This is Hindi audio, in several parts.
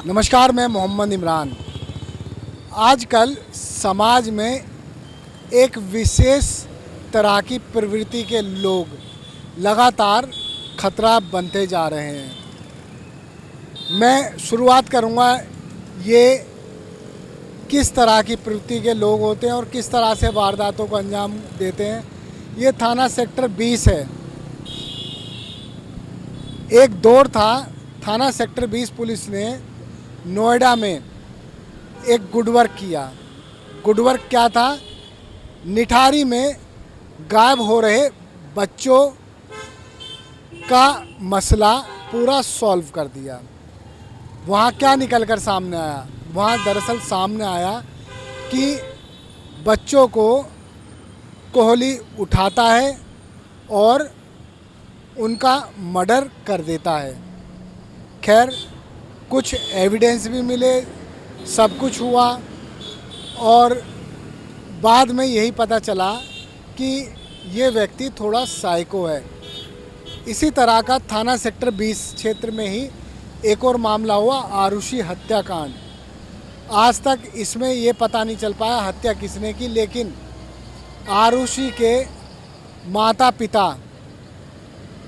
नमस्कार, मैं मोहम्मद इमरान। आजकल समाज में एक विशेष तरह की प्रवृत्ति के लोग लगातार खतरा बनते जा रहे हैं। मैं शुरुआत करूंगा ये किस तरह की प्रवृत्ति के लोग होते हैं और किस तरह से वारदातों को अंजाम देते हैं। ये थाना सेक्टर 20 है। एक दौर था, थाना सेक्टर 20 पुलिस ने नोएडा में एक गुड वर्क किया। गुड वर्क क्या था? निठारी में गायब हो रहे बच्चों का मसला पूरा सॉल्व कर दिया। वहाँ क्या निकल कर सामने आया? वहाँ दरअसल सामने आया कि बच्चों को कोहली उठाता है और उनका मर्डर कर देता है। खैर, कुछ एविडेंस भी मिले, सब कुछ हुआ और बाद में यही पता चला कि ये व्यक्ति थोड़ा साइको है। इसी तरह का थाना सेक्टर 20 क्षेत्र में ही एक और मामला हुआ, आरुषि हत्याकांड। आज तक इसमें ये पता नहीं चल पाया हत्या किसने की, लेकिन आरुषि के माता पिता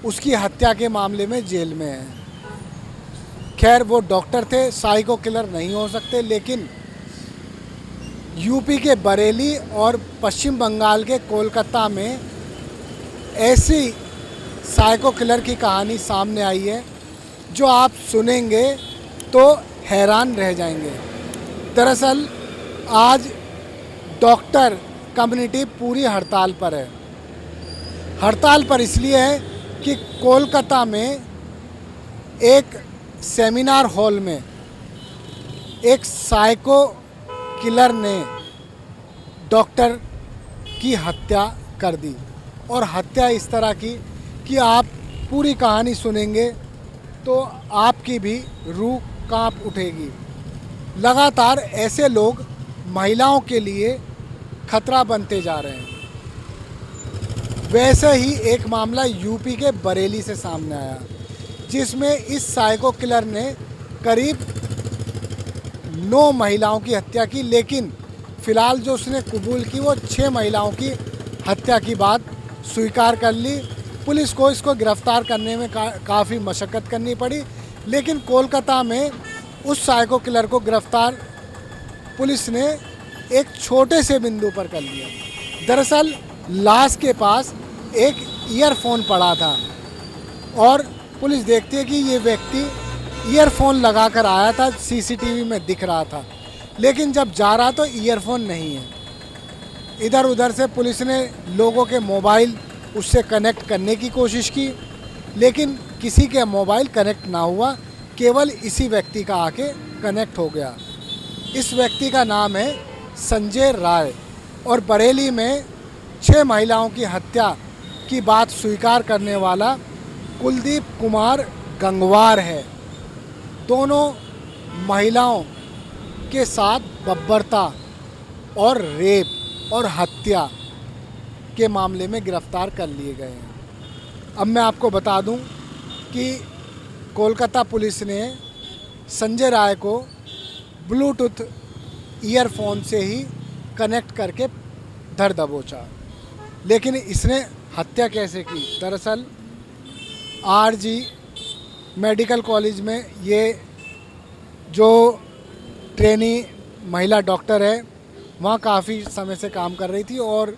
उसकी हत्या के मामले में जेल में हैं। खैर, वो डॉक्टर थे, साइको किलर नहीं हो सकते, लेकिन यूपी के बरेली और पश्चिम बंगाल के कोलकाता में ऐसी साइको किलर की कहानी सामने आई है जो आप सुनेंगे तो हैरान रह जाएंगे। दरअसल आज डॉक्टर कम्युनिटी पूरी हड़ताल पर है। हड़ताल पर इसलिए है कि कोलकाता में एक सेमिनार हॉल में एक साइको किलर ने डॉक्टर की हत्या कर दी। और हत्या इस तरह की कि आप पूरी कहानी सुनेंगे तो आपकी भी रूह कांप उठेगी। लगातार ऐसे लोग महिलाओं के लिए खतरा बनते जा रहे हैं। वैसे ही एक मामला यूपी के बरेली से सामने आया, जिसमें इस साइको किलर ने करीब 9 महिलाओं की हत्या की, लेकिन फ़िलहाल जो उसने कबूल की वो 6 महिलाओं की हत्या की बात स्वीकार कर ली। पुलिस को इसको गिरफ्तार करने में काफ़ी मशक्क़त करनी पड़ी, लेकिन कोलकाता में उस साइको किलर को गिरफ्तार पुलिस ने एक छोटे से बिंदु पर कर लिया। दरअसल लाश के पास एक ईयरफोन पड़ा था और पुलिस देखती है कि ये व्यक्ति ईयरफोन लगाकर आया था, सीसीटीवी में दिख रहा था, लेकिन जब जा रहा तो ईयरफोन नहीं है। इधर उधर से पुलिस ने लोगों के मोबाइल उससे कनेक्ट करने की कोशिश की, लेकिन किसी के मोबाइल कनेक्ट ना हुआ, केवल इसी व्यक्ति का आके कनेक्ट हो गया। इस व्यक्ति का नाम है संजय राय और बरेली में 6 महिलाओं की हत्या की बात स्वीकार करने वाला कुलदीप कुमार गंगवार है। दोनों महिलाओं के साथ बर्बरता और रेप और हत्या के मामले में गिरफ्तार कर लिए गए हैं। अब मैं आपको बता दूं कि कोलकाता पुलिस ने संजय राय को ब्लूटूथ ईयरफोन से ही कनेक्ट करके धर दबोचा, लेकिन इसने हत्या कैसे की? दरअसल आरजी मेडिकल कॉलेज में ये जो ट्रेनी महिला डॉक्टर है वहाँ काफ़ी समय से काम कर रही थी और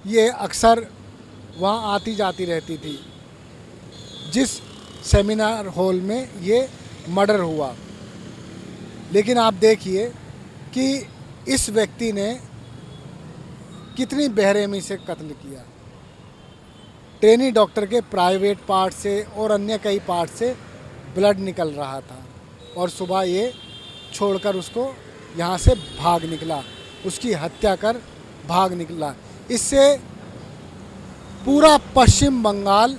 ये अक्सर वहाँ आती जाती रहती थी जिस सेमिनार हॉल में ये मर्डर हुआ। लेकिन आप देखिए कि इस व्यक्ति ने कितनी बेरहमी से कत्ल किया। ट्रेनी डॉक्टर के प्राइवेट पार्ट से और अन्य कई पार्ट से ब्लड निकल रहा था और सुबह ये छोड़कर उसको यहाँ से भाग निकला, उसकी हत्या कर भाग निकला। इससे पूरा पश्चिम बंगाल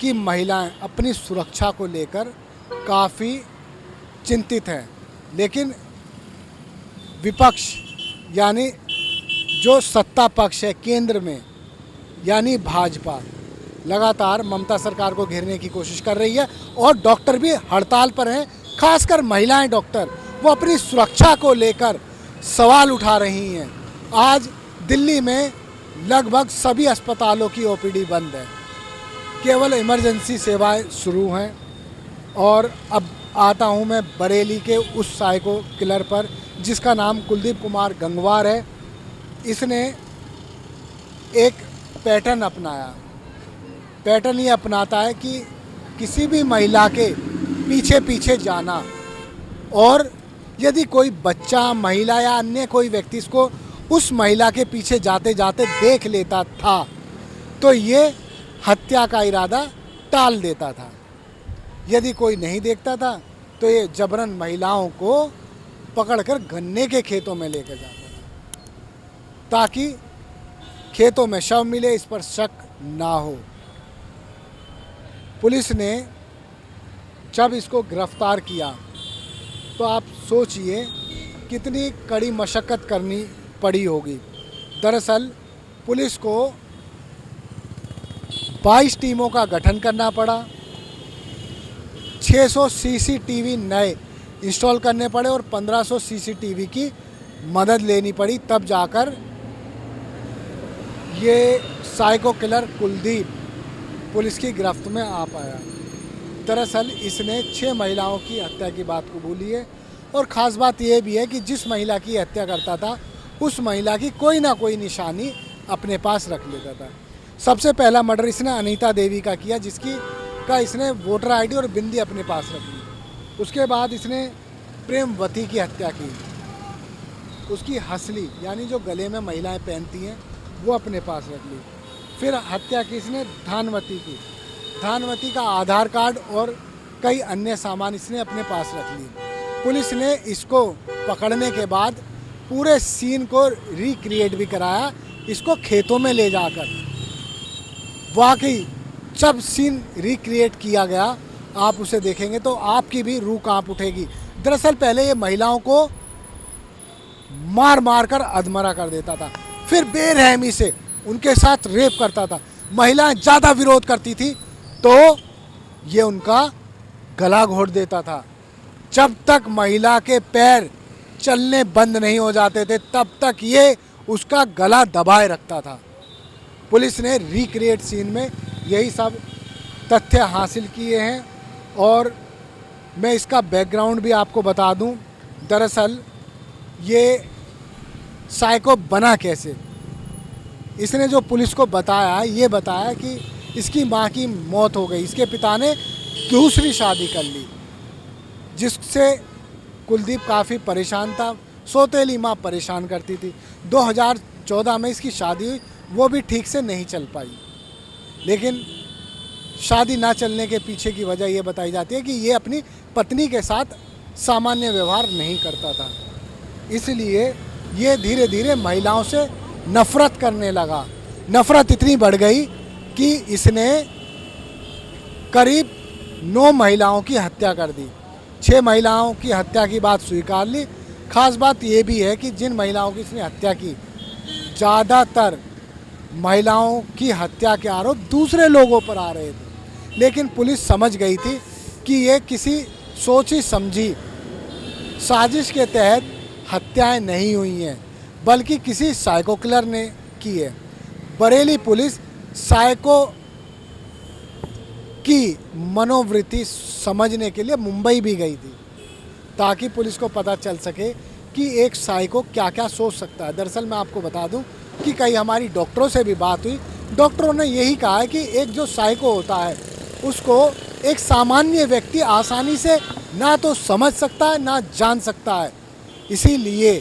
की महिलाएं अपनी सुरक्षा को लेकर काफ़ी चिंतित हैं, लेकिन विपक्ष यानी जो सत्ता पक्ष है केंद्र में यानी भाजपा लगातार ममता सरकार को घेरने की कोशिश कर रही है और डॉक्टर भी हड़ताल पर हैं खासकर महिलाएं डॉक्टर, वो अपनी सुरक्षा को लेकर सवाल उठा रही हैं। आज दिल्ली में लगभग सभी अस्पतालों की ओपीडी बंद है, केवल इमरजेंसी सेवाएं शुरू हैं। और अब आता हूं मैं बरेली के उस साइको किलर पर जिसका नाम कुलदीप कुमार गंगवार है। इसने एक पैटर्न अपनाया। पैटर्न ये अपनाता है कि किसी भी महिला के पीछे पीछे जाना, और यदि कोई बच्चा, महिला या अन्य कोई व्यक्ति इसको उस महिला के पीछे जाते जाते देख लेता था तो ये हत्या का इरादा टाल देता था। यदि कोई नहीं देखता था तो ये जबरन महिलाओं को पकड़कर गन्ने के खेतों में लेकर जाता था ताकि खेतों में शव मिले, इस पर शक ना हो। पुलिस ने जब इसको गिरफ्तार किया तो आप सोचिए कितनी कड़ी मशक्क़त करनी पड़ी होगी। दरअसल पुलिस को 22 टीमों का गठन करना पड़ा, 600 सीसीटीवी नए इंस्टॉल करने पड़े और 1500 सीसीटीवी की मदद लेनी पड़ी, तब जाकर ये साइको किलर कुलदीप पुलिस की गिरफ्त में आ पाया। दरअसल इसने 6 महिलाओं की हत्या की बात कबूली है और ख़ास बात यह भी है कि जिस महिला की हत्या करता था उस महिला की कोई ना कोई निशानी अपने पास रख लेता था। सबसे पहला मर्डर इसने अनीता देवी का किया, जिसका इसने वोटर आईडी और बिंदी अपने पास रख ली। उसके बाद इसने प्रेमवती की हत्या की, उसकी हसली यानी जो गले में महिलाएं पहनती हैं वो अपने पास रख ली। फिर हत्या की इसने धानवती की, धानवती का आधार कार्ड और कई अन्य सामान इसने अपने पास रख ली। पुलिस ने इसको पकड़ने के बाद पूरे सीन को रिक्रिएट भी कराया, इसको खेतों में ले जाकर। वाकई जब सीन रिक्रिएट किया गया, आप उसे देखेंगे तो आपकी भी रूह कांप उठेगी। दरअसल पहले ये महिलाओं को मार मार कर अधमरा कर देता था, फिर बेरहमी से उनके साथ रेप करता था। महिलाएं ज़्यादा विरोध करती थी तो ये उनका गला घोट देता था। जब तक महिला के पैर चलने बंद नहीं हो जाते थे तब तक ये उसका गला दबाए रखता था। पुलिस ने रिक्रिएट सीन में यही सब तथ्य हासिल किए हैं और मैं इसका बैकग्राउंड भी आपको बता दूं। दरअसल ये साइको बना कैसे, इसने जो पुलिस को बताया, ये बताया कि इसकी माँ की मौत हो गई, इसके पिता ने दूसरी शादी कर ली, जिससे कुलदीप काफ़ी परेशान था। सौतेली माँ परेशान करती थी। 2014 में इसकी शादी हुई, वो भी ठीक से नहीं चल पाई। लेकिन शादी ना चलने के पीछे की वजह ये बताई जाती है कि ये अपनी पत्नी के साथ सामान्य व्यवहार नहीं करता था, इसलिए ये धीरे धीरे महिलाओं से नफ़रत करने लगा। नफ़रत इतनी बढ़ गई कि इसने करीब 9 महिलाओं की हत्या कर दी। 6 महिलाओं की हत्या की बात स्वीकार ली। खास बात ये भी है कि जिन महिलाओं की इसने हत्या की, ज़्यादातर महिलाओं की हत्या के आरोप दूसरे लोगों पर आ रहे थे। लेकिन पुलिस समझ गई थी कि ये किसी सोची समझी साजिश के तहत हत्याएं नहीं हुई हैं, बल्कि किसी साइको किलर ने की है। बरेली पुलिस साइको की मनोवृत्ति समझने के लिए मुंबई भी गई थी ताकि पुलिस को पता चल सके कि एक साइको क्या क्या सोच सकता है। दरअसल मैं आपको बता दूं कि कई हमारी डॉक्टरों से भी बात हुई। डॉक्टरों ने यही कहा है कि एक जो साइको होता है उसको एक सामान्य व्यक्ति आसानी से ना तो समझ सकता है ना जान सकता है, इसीलिए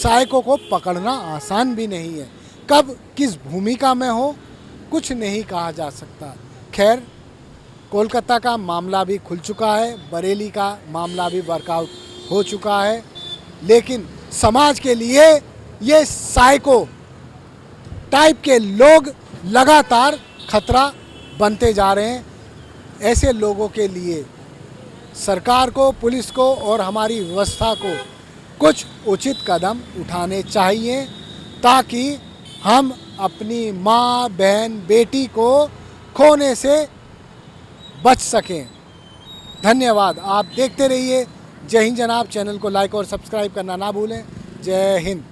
साइको को पकड़ना आसान भी नहीं है। कब किस भूमिका में हो कुछ नहीं कहा जा सकता। खैर, कोलकाता का मामला भी खुल चुका है, बरेली का मामला भी वर्कआउट हो चुका है, लेकिन समाज के लिए ये साइको टाइप के लोग लगातार खतरा बनते जा रहे हैं। ऐसे लोगों के लिए सरकार को, पुलिस को और हमारी व्यवस्था को कुछ उचित कदम उठाने चाहिए ताकि हम अपनी माँ, बहन, बेटी को खोने से बच सकें। धन्यवाद। आप देखते रहिए जय हिंद जनाब। चैनल को लाइक और सब्सक्राइब करना ना भूलें। जय हिंद।